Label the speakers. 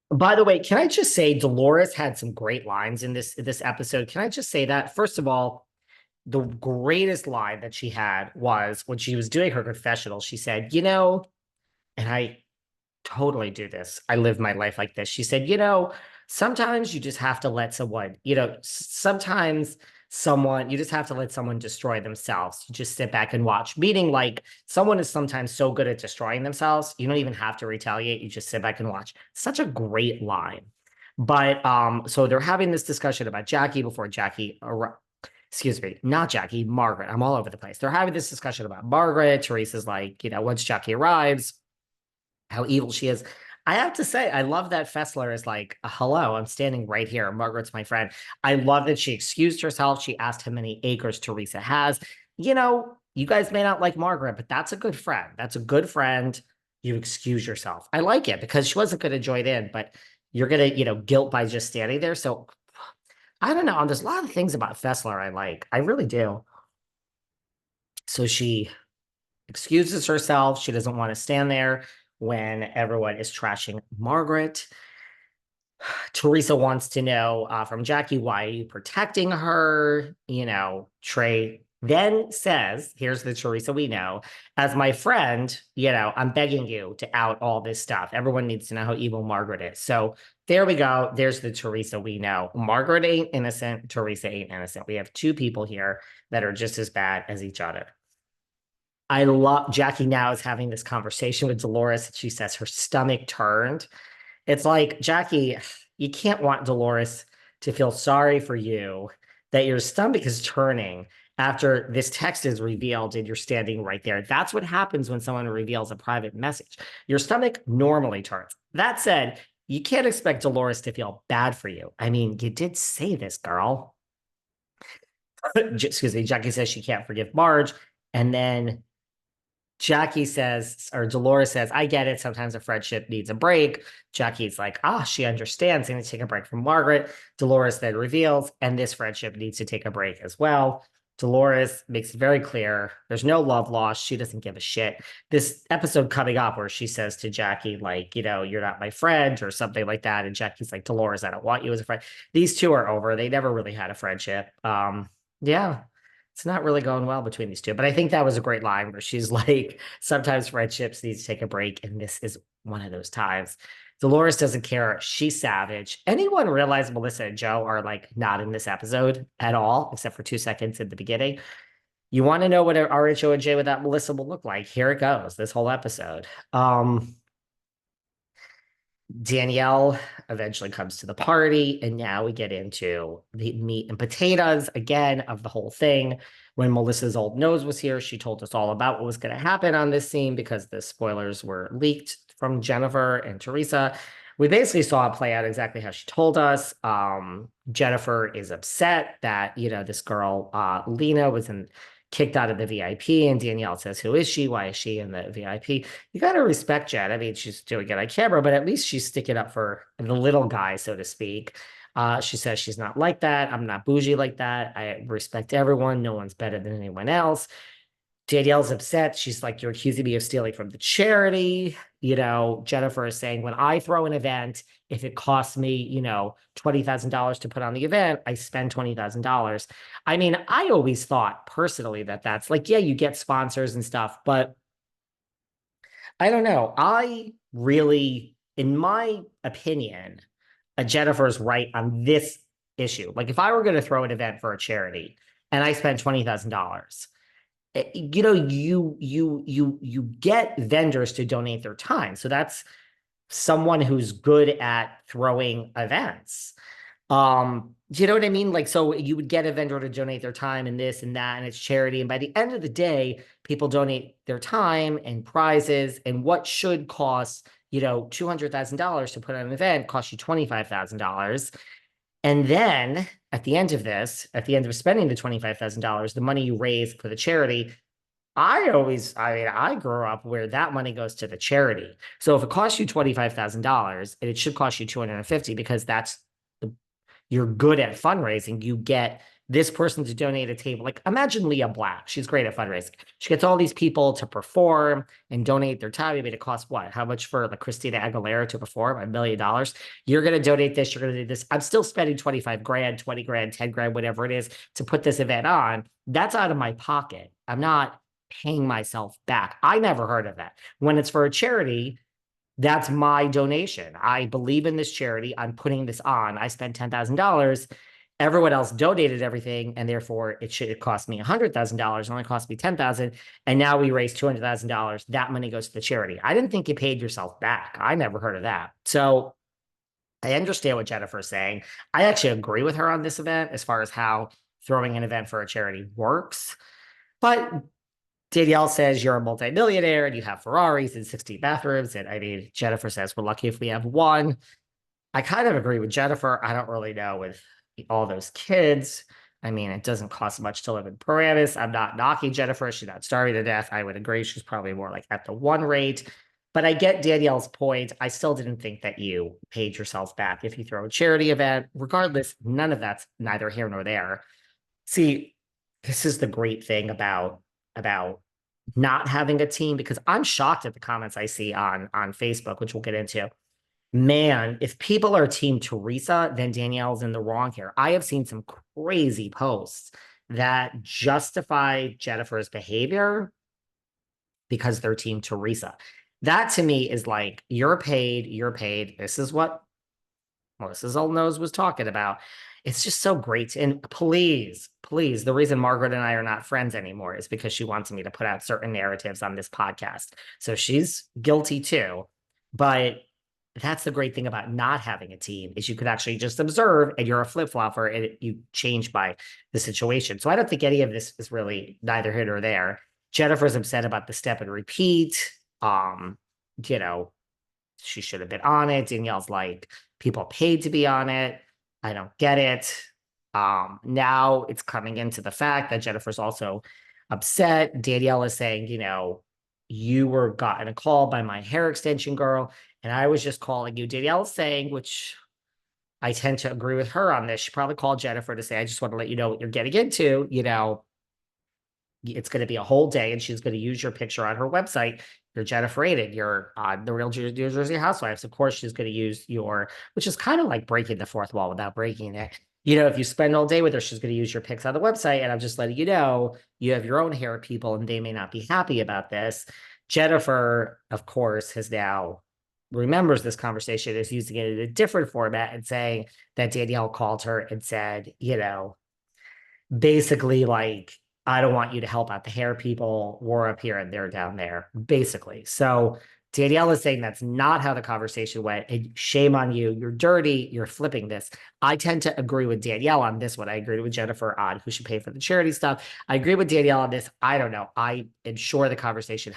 Speaker 1: By the way, can I just say Dolores had some great lines in this episode? Can I just say that? First of all, the greatest line that she had was when she was doing her confessional, she said, and I totally do this. I live my life like this. She said, sometimes you just have to let someone, sometimes you just have to let someone destroy themselves. You just sit back and watch. Meaning, like, someone is sometimes so good at destroying themselves, you don't even have to retaliate. You just sit back and watch. Such a great line. But so they're having this discussion about Jackie before excuse me, not Jackie, Margaret. I'm all over the place. They're having this discussion about Margaret. Teresa's like, once Jackie arrives, how evil she is. I have to say, I love that Fessler is like, hello, I'm standing right here. Margaret's my friend. I love that she excused herself. She asked how many acres Teresa has. You guys may not like Margaret, but that's a good friend. That's a good friend. You excuse yourself. I like it because she wasn't going to join in, but you're going to, guilt by just standing there. So I don't know. There's a lot of things about Fessler I like. I really do. So she excuses herself. She doesn't want to stand there when everyone is trashing Margaret. Teresa wants to know from Jackie, why are you protecting her? Trey then says, here's the Teresa we know, as my friend, I'm begging you to out all this stuff. Everyone needs to know how evil Margaret is. So there we go. There's the Teresa we know. Margaret ain't innocent. Teresa ain't innocent. We have two people here that are just as bad as each other. I love Jackie now is having this conversation with Dolores. She says her stomach turned. It's like, Jackie, you can't want Dolores to feel sorry for you that your stomach is turning after this text is revealed and you're standing right there. That's what happens when someone reveals a private message. Your stomach normally turns. That said, you can't expect Dolores to feel bad for you. I mean, you did say this, girl. Excuse me. Jackie says she can't forgive Marge. And then Jackie says, or Dolores says, I get it. Sometimes a friendship needs a break. Jackie's like, she understands. Going to take a break from Margaret. Dolores then reveals, and this friendship needs to take a break as well. Dolores makes it very clear there's no love lost. She doesn't give a shit. This episode coming up where she says to Jackie, like, you're not my friend or something like that. And Jackie's like, Dolores, I don't want you as a friend. These two are over. They never really had a friendship. Yeah, it's not really going well between these two. But I think that was a great line where she's like, sometimes friendships need to take a break, and this is one of those times. Dolores doesn't care. She's savage. Anyone realize Melissa and Joe are like not in this episode at all, except for 2 seconds in the beginning? You want to know what an RHONJ without Melissa will look like? Here it goes, this whole episode. Danielle eventually comes to the party, and now we get into the meat and potatoes again of the whole thing. When Melissa's old nose was here, she told us all about what was going to happen on this scene because the spoilers were leaked from Jennifer and Teresa. We basically saw it play out exactly how she told us. Jennifer is upset that, this girl, Lena, was kicked out of the VIP. And Danielle says, who is she? Why is she in the VIP? You got to respect Jen. I mean, she's doing it on camera, but at least she's sticking up for the little guy, so to speak. She says she's not like that. I'm not bougie like that. I respect everyone. No one's better than anyone else. Danielle's upset. She's like, you're accusing me of stealing from the charity. Jennifer is saying, when I throw an event, if it costs me, $20,000 to put on the event, I spend $20,000. I mean, I always thought personally that that's like, yeah, you get sponsors and stuff, but I don't know. I really, in my opinion, Jennifer's right on this issue. Like, if I were going to throw an event for a charity and I spent $20,000, you get vendors to donate their time. So that's someone who's good at throwing events. Do you know what I mean? Like, so you would get a vendor to donate their time and this and that, and it's charity. And by the end of the day, people donate their time and prizes, and what should cost, $200,000 to put on an event costs you $25,000. And then at the end of this, at the end of spending the $25,000, the money you raise for the charity, I grew up where that money goes to the charity. So if it costs you $25,000, and it should cost you 250 because you're good at fundraising, you get this person to donate a table. Like imagine Leah Black. She's great at fundraising. She gets all these people to perform and donate their time. I mean, it costs what? How much for like Christina Aguilera to perform? $1 million. You're going to donate this. You're going to do this. I'm still spending 25 grand, 20 grand, 10 grand, whatever it is to put this event on. That's out of my pocket. I'm not paying myself back. I never heard of that. When it's for a charity, that's my donation. I believe in this charity. I'm putting this on. I spent $10,000. Everyone else donated everything, and therefore it cost me $100,000. It only cost me $10,000, and now we raised $200,000. That money goes to the charity. I didn't think you paid yourself back. I never heard of that. So I understand what Jennifer's saying. I actually agree with her on this event as far as how throwing an event for a charity works. But Danielle says you're a multimillionaire and you have Ferraris and 60 bathrooms. And I mean, Jennifer says we're lucky if we have one. I kind of agree with Jennifer. I don't really know with all those kids. I mean, it doesn't cost much to live in Paramus. I'm not knocking Jennifer. She's not starving to death. I would agree. She's probably more like at the one rate. But I get Danielle's point. I still didn't think that you paid yourself back if you throw a charity event. Regardless, none of that's neither here nor there. See, this is the great thing about not having a team, because I'm shocked at the comments I see on Facebook, which we'll get into. Man, if people are team Teresa, then Danielle's in the wrong here. I have seen some crazy posts that justify Jennifer's behavior because they're team Teresa. That to me is like, you're paid. This is what Melissa Zolnose was talking about. It's just so great. And please, the reason Margaret and I are not friends anymore is because she wants me to put out certain narratives on this podcast. So she's guilty too. But that's the great thing about not having a team, is you could actually just observe and you're a flip-flopper and you change by the situation. So I don't think any of this is really neither here nor there. Jennifer's upset about the step and repeat. You know, she should have been on it. Danielle's like, people paid to be on it. I don't get it. Now it's coming into the fact that Jennifer's also upset. Danielle is saying, you know, you were gotten a call by my hair extension girl, and I was just calling you. Danielle is saying, which I tend to agree with her on this. She probably called Jennifer to say, I just want to let you know what you're getting into. You know, it's going to be a whole day, and she's going to use your picture on her website. You're Jennifer Aydin. You're on the Real New Jersey Housewives. Of course, she's going to use your, which is kind of like breaking the fourth wall without breaking it. You know, if you spend all day with her, she's going to use your pics on the website. And I'm just letting you know, you have your own hair people, and they may not be happy about this. Jennifer, of course, has now remembers this conversation, is using it in a different format and saying that Danielle called her and said, you know, basically like, I don't want you to help out the hair people. We're up here and they're down there, basically. So Danielle is saying that's not how the conversation went. And shame on you. You're dirty. You're flipping this. I tend to agree with Danielle on this one. I agree with Jennifer on who should pay for the charity stuff. I agree with Danielle on this. I don't know. I am sure the conversation